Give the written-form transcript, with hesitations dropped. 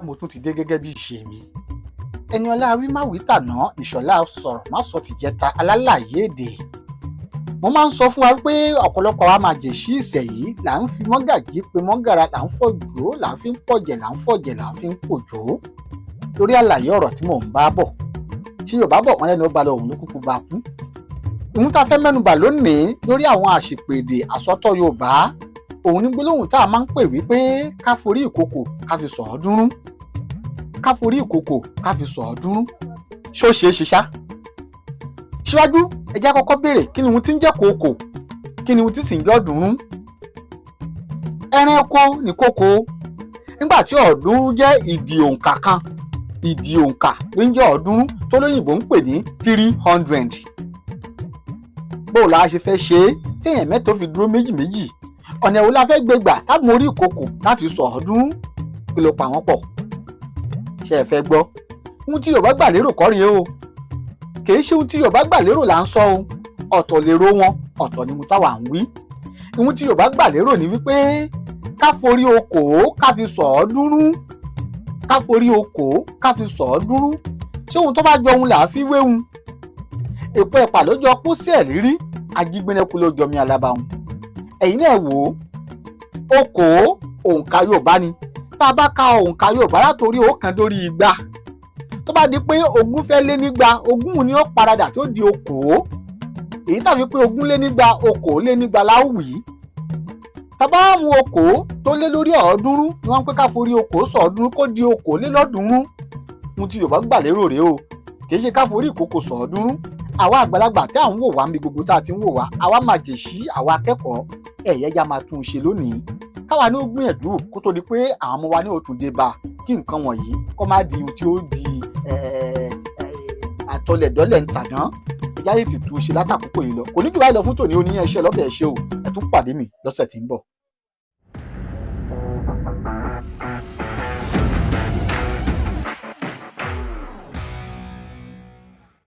mo tún ti dé gẹ́gẹ́ bí ìṣe mi. Ẹniọlá Wímáwí tàná, Ìṣọ̀lá sọ̀rọ̀ má sọ tìjẹta alálàyé èdè. Mo máa ń sọ fún wa pé ọ̀pọ̀lọpọ̀ wa máa jèṣí ìṣẹ̀ yìí là ń fi mọ́gàjí pé mọ́gàrà, là ń fọ̀jọ́, là ń fi ń pọ̀jẹ̀, là ń fọ̀jẹ̀, là ń fi ń pòjò. Lórí àlàyé ọ̀rọ̀ tí mò ń bá bọ̀, tí Yorùbá bọ̀ wọ́n lẹ́nu ó balẹ̀ òun ló kúkú bá kú. Ohun tá a fẹ́ mẹ́nubà lónìí lórí àwọn àṣìpèdè àsọtọ̀ Yorùbá, òun ní gbólóhùn tá a máa ń pè wípé ká forí ìkòkò ká fi sọ̀ ọ́ dúnrún. Ká forí ìkòkò ká fi sọ̀ ọ́ dúnrún. Ṣó ṣe é ṣe ṣá? Síwájú ẹ jẹ́ kọ́kọ́ béèrè kí ni ohun tí ń jẹ́ kòkò, kí ni ohun tí sì ń jẹ́ ọ̀dúnrún. Ẹranko ní kòkò. Nígbà tí ọ̀ọ́dúnrún jẹ́ ìdì òǹkà kan, ìdì òǹkà ló ń jẹ́ ọ̀ọ́dúnrún tó lóyìnbó ń pè ní 300. Bó la ṣe fẹ́ ṣe é téèyàn mẹ́ta fi dúró méjì méjì? Ọ̀nà wo la fẹ́ gbé gbà táwọn orí ìkòkò láti sọ̀ ọ̀ọ́dúnrún? Kí ló pa wọ́n pọ̀? Ṣé ẹ fẹ́ gbọ́? Ohun tí Yorùbá gbà lérò kọ́ rèé o. Kì í ṣe ohun tí Yorùbá gbà lérò là ń sọ o. Ọ̀tọ̀ lèrò wọn, ọ̀tọ̀ ni mo táwa ń wí. Ohun tí Yorùbá gbà lérò ni wípé ká forí okòó ká fi sọ̀ ọ̀ọ́dúnrún. Ká forí okòó ká fi sọ̀ ọ̀ọ́dúnrún. Ṣé ohun tó bá jọ ohun là á fi wéhun? Èpo ẹ̀pà ló jọ pósí ẹ̀ rírí, ajígbénẹ́kú ló jọ mi alábàáhùn. Ẹ̀yin náà wò ó, okòó òǹkà Yorùbá ni. Tá a bá ka òǹkà Yorùbá látòrí ọ̀kan dórí igba, tó bá di pé ogún fẹ́ lé nígba, ogún ni ó paradà tó di okòó. Èyí tàbí pé ogún lé nígba, okòó lé nígba láwùí. Tá bá mú okòó tó lé lórí ọ̀ọ́dúnrún ni wọ́n ń pé ká forí okòó sọ̀ ọ̀ọ́dúnrún kó di okòólélọ́ọ̀dúnrún. Ohun tí Yorùbá gbà lérò rèé o, kì í ṣe ká forí ìkòkò sọ̀ ọ̀ọ́dúnrún. Àwa àgbàlagbà tí à ń wò wá níbi gbogbo tá a ti ń wò wá, àwa máa jèṣí àwa akẹ́kọ̀ọ́ ẹ̀yẹ́já máa tún un ṣe lónìí. Káwa ní ó gbìyànjú kó tó di pé àwọn ọmọ wa ní òtún dé bá kí nǹkan wọ̀nyí kó má di ohun tí ó di àtọlẹ̀dọ́lẹ̀ ń tàdán. Ẹ̀já yìí ti tún un ṣe látàkókò yìí lọ. Kò ní jù báyìí lọ fún tòní. Oníyẹn iṣẹ́ lọ́bẹ̀ ẹ̀ ṣe o. Ẹ tún pàdé mi lọ́sẹ̀ tí ń bọ̀.